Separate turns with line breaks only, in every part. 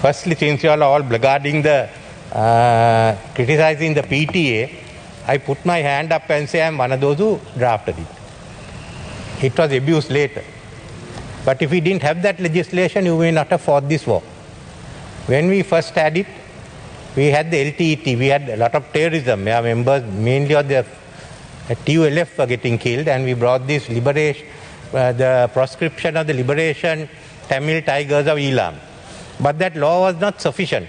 Firstly, since you are all regarding the criticizing the PTA, I put my hand up and say I am one of those who drafted it. It was abused later. But if we didn't have that legislation, you may not have fought this war. When we first had it, we had the LTET, we had a lot of terrorism. Our members, mainly of the TULF, were getting killed, and we brought this liberation, the proscription of the liberation Tamil Tigers of Elam. But that law was not sufficient,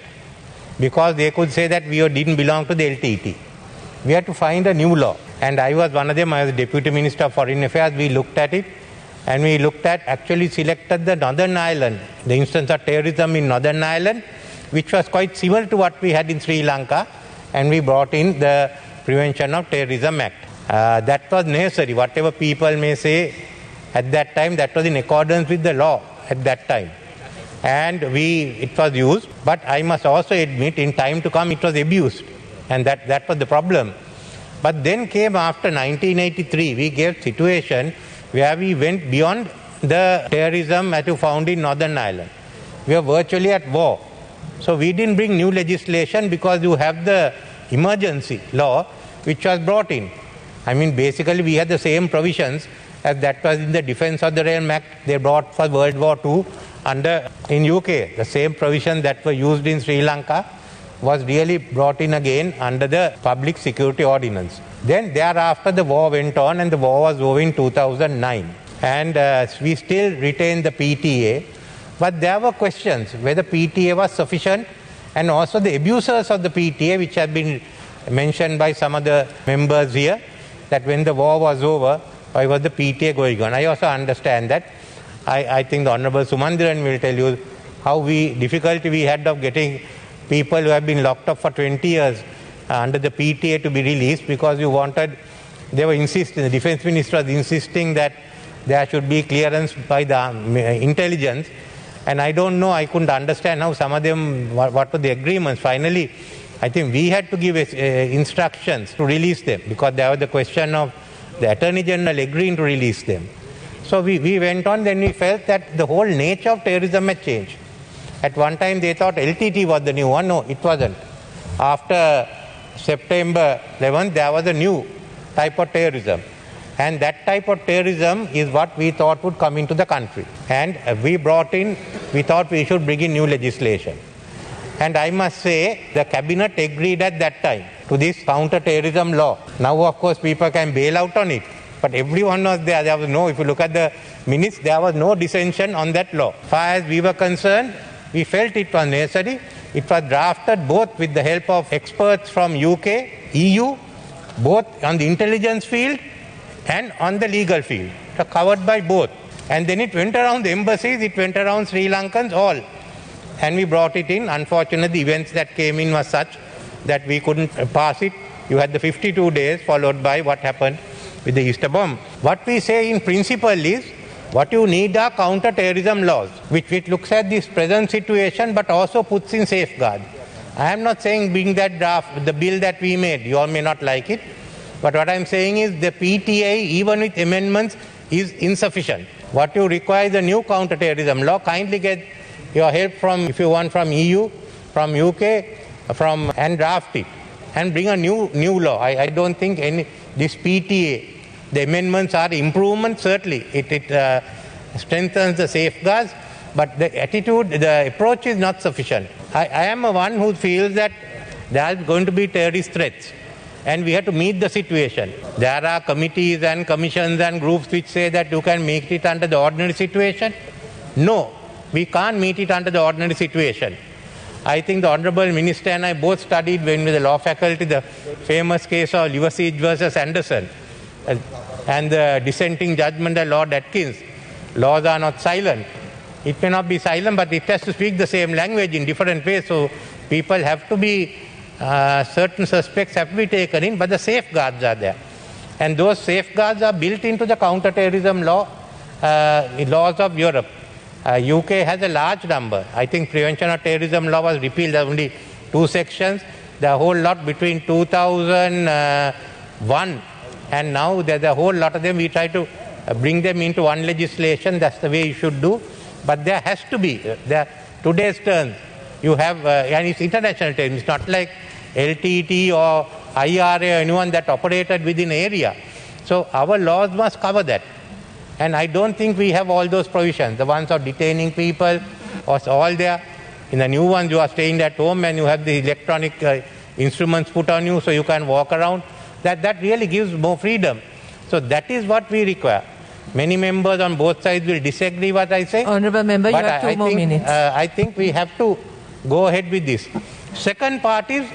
because they could say that we didn't belong to the LTET. We had to find a new law. And I was one of them. I was Deputy Minister of Foreign Affairs. We looked at it, and we looked at, actually selected the Northern Ireland, the instance of terrorism in Northern Ireland, which was quite similar to what we had in Sri Lanka, and we brought in the Prevention of Terrorism Act. That was necessary. Whatever people may say at that time, that was in accordance with the law at that time. And it was used, but I must also admit, in time to come, it was abused. And that was the problem. But then came after 1983, we gave situation where we went beyond the terrorism that you found in Northern Ireland. We were virtually at war. So we didn't bring new legislation because you have the emergency law which was brought in. I mean, basically we had the same provisions as that was in the Defence of the Realm Act they brought for World War II in UK. The same provisions that were used in Sri Lanka was really brought in again under the Public Security Ordinance. Then thereafter the war went on, and the war was over in 2009. And we still retained the PTA, but there were questions whether PTA was sufficient, and also the abusers of the PTA, which have been mentioned by some of the members here, that when the war was over, why was the PTA going on? I also understand that. I think the Honourable Sumandiran will tell you how difficulty we had of getting people who have been locked up for 20 years under the PTA to be released, because they were insisting, the Defence Minister was insisting that there should be clearance by the intelligence. And I don't know, I couldn't understand how some of them, what were the agreements. Finally, I think we had to give instructions to release them, because there was the question of the Attorney General agreeing to release them. So we went on, then we felt that the whole nature of terrorism had changed. At one time they thought LTT was the new one. No, it wasn't. After September 11th, there was a new type of terrorism. And that type of terrorism is what we thought would come into the country. And we thought we should bring in new legislation. And I must say, the Cabinet agreed at that time to this counter-terrorism law. Now, of course, people can bail out on it. But everyone was there. There was if you look at the minutes, there was no dissension on that law. As far as we were concerned, we felt it was necessary. It was drafted both with the help of experts from UK, EU, both on the intelligence field and on the legal field. It was covered by both. And then it went around the embassies, it went around Sri Lankans, all. And we brought it in. Unfortunately, the events that came in were such that we couldn't pass it. You had the 52 days followed by what happened with the Easter bomb. What we say in principle is, what you need are counter-terrorism laws, which looks at this present situation but also puts in safeguards. I am not saying being that draft, the bill that we made, you all may not like it, but what I am saying is the PTA, even with amendments, is insufficient. What you require is a new counter-terrorism law. Kindly get your help if you want, from EU, from UK, and draft it and bring a new law. I don't think this PTA, the amendments are improvements, certainly. It strengthens the safeguards, but the attitude, the approach is not sufficient. I am one who feels that there are going to be terrorist threats, and we have to meet the situation. There are committees and commissions and groups which say that you can make it under the ordinary situation. No, we can't meet it under the ordinary situation. I think the Honourable Minister and I both studied, when we were the law faculty, the famous case of Liversidge versus Anderson, and the dissenting judgment of Lord Atkins. Laws are not silent. It may not be silent, but it has to speak the same language in different ways. So people have to be, certain suspects have to be taken in, but the safeguards are there. And those safeguards are built into the counter-terrorism law, laws of Europe. UK has a large number. I think Prevention of Terrorism Law was repealed. There are only 2 sections. The whole lot between 2001 and now, there's a whole lot of them. We try to bring them into one legislation. That's the way you should do. But there has to be, today's terms, You have, and it's international terrorism. It's not like LTT or IRA or anyone that operated within an area. So our laws must cover that. And I don't think we have all those provisions. The ones of detaining people or all there. In the new ones, you are staying at home and you have the electronic instruments put on you so you can walk around. That really gives more freedom. So that is what we require. Many members on both sides will disagree what I say.
Honourable Member, you have 2 more minutes.
I think we have to go ahead with this. Second part is,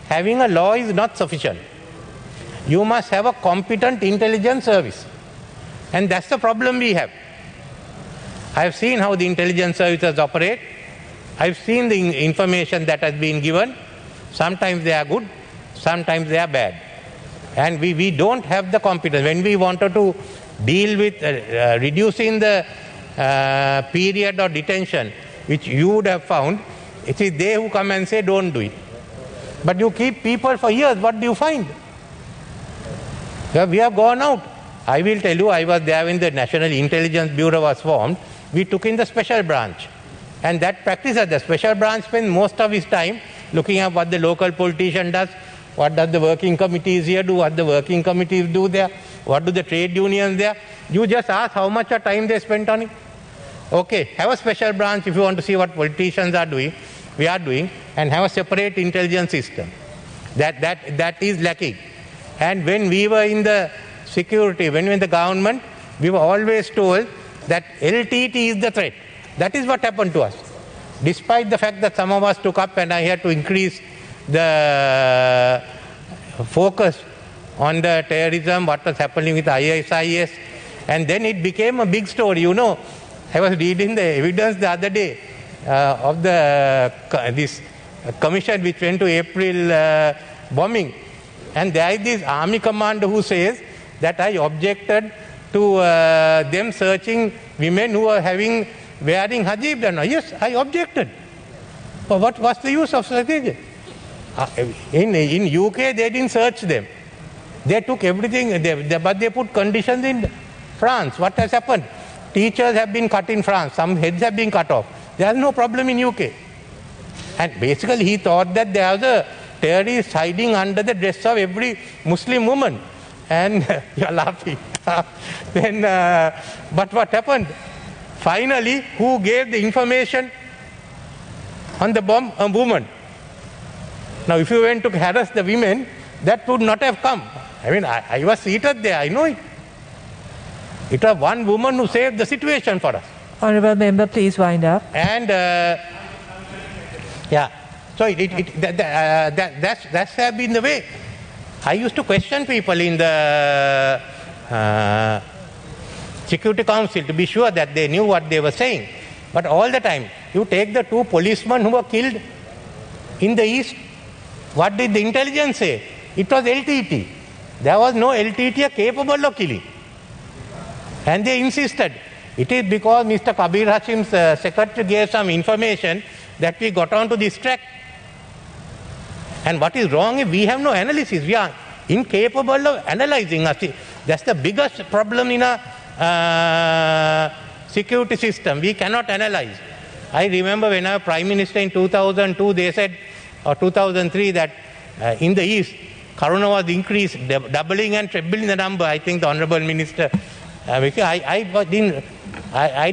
having a law is not sufficient. You must have a competent intelligence service. And that's the problem we have. I have seen how the intelligence services operate. I've seen the information that has been given. Sometimes they are good, sometimes they are bad. And we don't have the competence. When we wanted to deal with reducing the period of detention, which you would have found, it is they who come and say don't do it. But you keep people for years, what do you find? We have gone out. I will tell you, I was there when the National Intelligence Bureau was formed. We took in the special branch. And that practice, the special branch spends most of its time looking at what the local politician does, what does the working committees here do, what the working committees do there, what do the trade unions there. You just ask how much time they spent on it. Okay, have a special branch if you want to see what politicians are doing, we are doing, and have a separate intelligence system. That is lacking. And when we were in the security, when we were in the government, we were always told that LTT is the threat. That is what happened to us. Despite the fact that some of us took up and I had to increase the focus on the terrorism, what was happening with ISIS, and then it became a big story. You know, I was reading the evidence the other day of this commission which went to April bombing, and there is this army commander who says that I objected to them searching women who were wearing hijab. Yes, I objected. But what was the use of strategy? In UK, they didn't search them. They took everything, but they put conditions in France. What has happened? Teachers have been cut in France. Some heads have been cut off. There is no problem in UK. And basically, he thought that there was a terrorist hiding under the dress of every Muslim woman. And you're laughing. Then, but what happened? Finally, who gave the information on the bomb? A woman. Now, if you went to harass the women, that would not have come. I mean, I was seated there, I know it. It was one woman who saved the situation for us.
Honourable Member, please wind up.
And, yeah, so that's have been the way. I used to question people in the Security Council to be sure that they knew what they were saying. But all the time, you take the 2 policemen who were killed in the east, what did the intelligence say? It was LTT. There was no LTT capable of killing. And they insisted. It is because Mr. Kabir Hashim's secretary gave some information that we got onto this track. And what is wrong is we have no analysis. We are incapable of analyzing. That's the biggest problem in a security system. We cannot analyze. I remember when I was Prime Minister in 2002, they said, or 2003, that in the East, Corona was increased, doubling and trebling the number. I think the Honourable Minister, I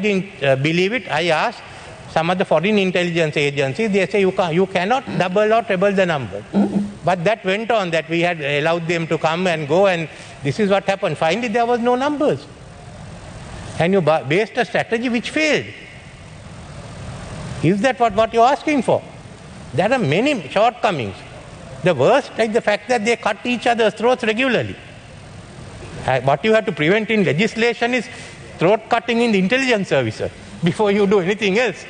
didn't believe it. I asked some of the foreign intelligence agencies, they say you cannot double or treble the number. But that went on, that we had allowed them to come and go, and this is what happened. Finally, there was no numbers. And you based a strategy which failed. Is that what you're asking for? There are many shortcomings. The worst is the fact that they cut each other's throats regularly. What you have to prevent in legislation is throat cutting in the intelligence services before you do anything else.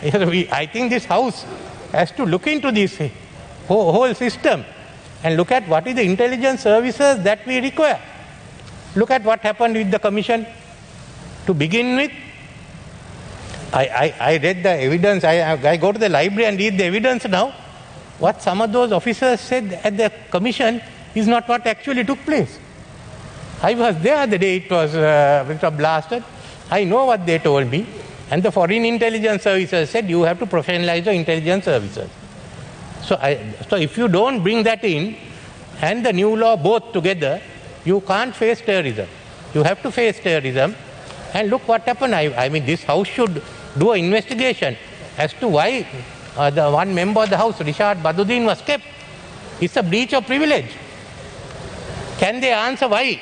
I think this House has to look into this whole system and look at what is the intelligence services that we require. Look at what happened with the commission. To begin with, I read the evidence. I go to the library and read the evidence now. What some of those officers said at the commission is not what actually took place. I was there the day it was blasted. I know what they told me. And the foreign intelligence services said you have to professionalize the intelligence services. So if you don't bring that in and the new law both together, you can't face terrorism. You have to face terrorism. And look what happened. I mean, this House should do an investigation as to why the one member of the House, Rishad Baduddin, was kept. It's a breach of privilege. Can they answer why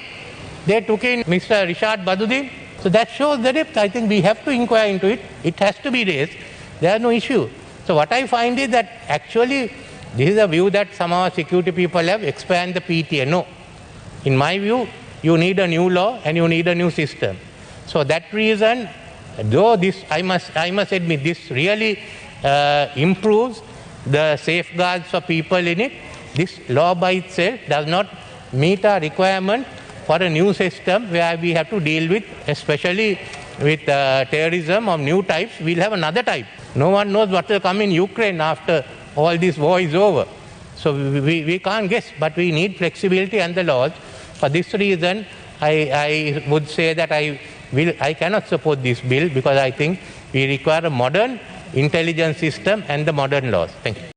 they took in Mr. Rishad Baduddin? So that shows the depth. I think we have to inquire into it. It has to be raised. There are no issue. So what I find is that actually this is a view that some of our security people have, expand the PTA. No. In my view, you need a new law and you need a new system. So that reason, though this, I must admit, this really improves the safeguards for people in it, this law by itself does not meet our requirement for a new system where we have to deal with, especially with terrorism of new types. We'll have another type. No one knows what will come in Ukraine after all this war is over. So we can't guess, but we need flexibility and the laws. For this reason, I would say that I cannot support this bill because I think we require a modern intelligence system and the modern laws. Thank you.